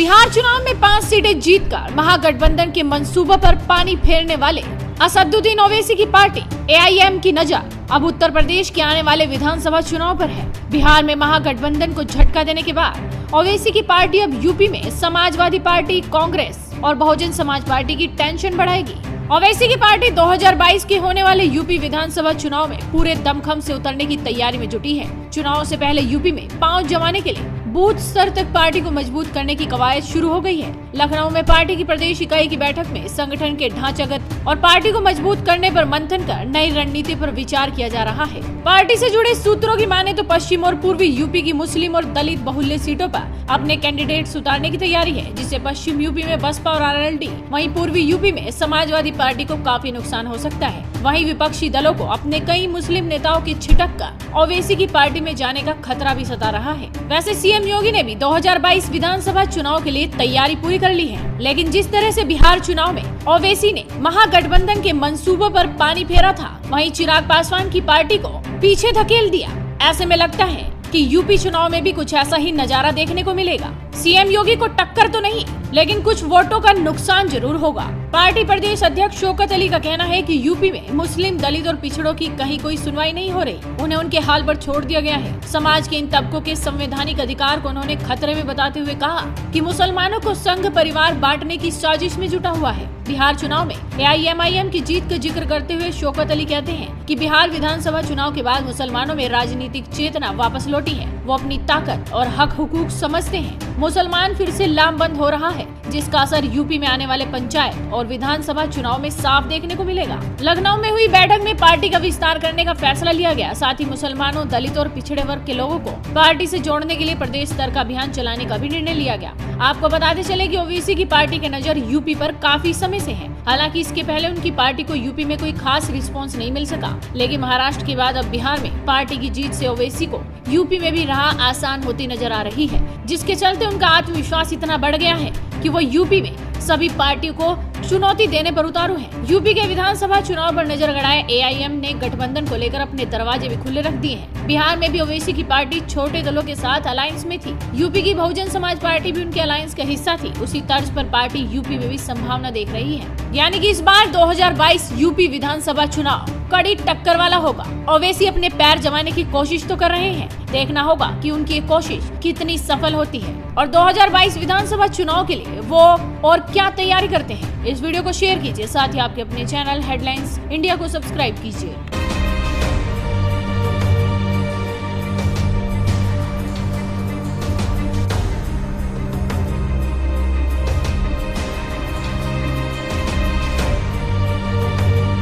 बिहार चुनाव में 5 सीटें जीतकर महागठबंधन के मंसूबों पर पानी फेरने वाले असदुद्दीन ओवैसी की पार्टी AIM की नजर अब उत्तर प्रदेश के आने वाले विधानसभा चुनाव पर है। बिहार में महागठबंधन को झटका देने के बाद ओवैसी की पार्टी अब यूपी में समाजवादी पार्टी, कांग्रेस और बहुजन समाज पार्टी की टेंशन बढ़ाएगी। ओवैसी की पार्टी 2022 के होने वाले यूपी विधानसभा चुनाव में पूरे दमखम से उतरने की तैयारी में जुटी है। चुनाव से पहले यूपी में पांव जमाने के लिए बूथ स्तर तक पार्टी को मजबूत करने की कवायद शुरू हो गई है। लखनऊ में पार्टी की प्रदेश इकाई की बैठक में संगठन के ढांचागत और पार्टी को मजबूत करने पर मंथन कर नई रणनीति पर विचार किया जा रहा है। पार्टी से जुड़े सूत्रों की माने तो पश्चिम और पूर्वी यूपी की मुस्लिम और दलित बहुल्य सीटों पर अपने कैंडिडेट्स उतारने की तैयारी है, जिससे पश्चिम यूपी में बसपा और RLD, वहीं पूर्वी यूपी में समाजवादी पार्टी को काफी नुकसान हो सकता है। वहीं विपक्षी दलों को अपने कई मुस्लिम नेताओं की छिटक कर ओवैसी की पार्टी में जाने का खतरा भी सता रहा है। वैसे CM योगी ने भी 2022 विधानसभा चुनाव के लिए तैयारी पूरी कर ली है, लेकिन जिस तरह से बिहार चुनाव में ओवैसी ने महागठबंधन के मंसूबों पर पानी फेरा था, वहीं चिराग पासवान की पार्टी को पीछे धकेल दिया। ऐसे में लगता है कि यूपी चुनाव में भी कुछ ऐसा ही नजारा देखने को मिलेगा। CM योगी को टक्कर तो नहीं, लेकिन कुछ वोटों का नुकसान जरूर होगा। पार्टी प्रदेश अध्यक्ष शौकत अली का कहना है कि यूपी में मुस्लिम, दलित और पिछड़ों की कहीं कोई सुनवाई नहीं हो रही, उन्हें उनके हाल पर छोड़ दिया गया है। समाज के इन तबकों के संवैधानिक अधिकार को उन्होंने खतरे में बताते हुए कहा कि मुसलमानों को संघ परिवार बांटने की साजिश में जुटा हुआ है। बिहार चुनाव में AIM की जीत का जिक्र करते हुए शौकत अली कहते हैं कि बिहार विधानसभा चुनाव के बाद मुसलमानों में राजनीतिक चेतना वापस लौटी है। वो अपनी ताकत और हक हुकूक समझते हैं। मुसलमान फिर से लामबंद हो रहा है, जिसका असर यूपी में आने वाले पंचायत और विधानसभा चुनाव में साफ देखने को मिलेगा। लखनऊ में हुई बैठक में पार्टी का विस्तार करने का फैसला लिया गया। साथ ही मुसलमानों, दलित और पिछड़े वर्ग के लोगों को पार्टी से जोड़ने के लिए प्रदेश स्तर का अभियान चलाने का भी निर्णय लिया गया। आपको बताते चले कि ओवैसी की पार्टी की नजर यूपी पर काफी समय से है। हालांकि इसके पहले उनकी पार्टी को यूपी में कोई खास रिस्पॉन्स नहीं मिल सका, लेकिन महाराष्ट्र के बाद अब बिहार में पार्टी की जीत से ओवैसी को यूपी में भी राह आसान होती नजर आ रही है, जिसके चलते उनका आत्मविश्वास इतना बढ़ गया है कि वो यूपी में सभी पार्टियों को चुनौती देने पर उतारू है। यूपी के विधानसभा चुनाव पर नजर गड़ाए AIM ने गठबंधन को लेकर अपने दरवाजे भी खुले रख दिए हैं। बिहार में भी ओवैसी की पार्टी छोटे दलों के साथ अलायंस में थी। यूपी की बहुजन समाज पार्टी भी उनके अलायंस का हिस्सा थी। उसी तर्ज पर पार्टी यूपी में भी संभावना देख रही है, यानी कि इस बार 2022 यूपी विधानसभा चुनाव कड़ी टक्कर वाला होगा। ओवैसी अपने पैर जमाने की कोशिश तो कर रहे हैं, देखना होगा कि उनकी ये कोशिश कितनी सफल होती है और 2022 विधानसभा चुनाव के लिए वो और क्या तैयारी करते हैं। इस वीडियो को शेयर कीजिए, साथ ही आपके अपने चैनल हेडलाइंस इंडिया को सब्सक्राइब कीजिए।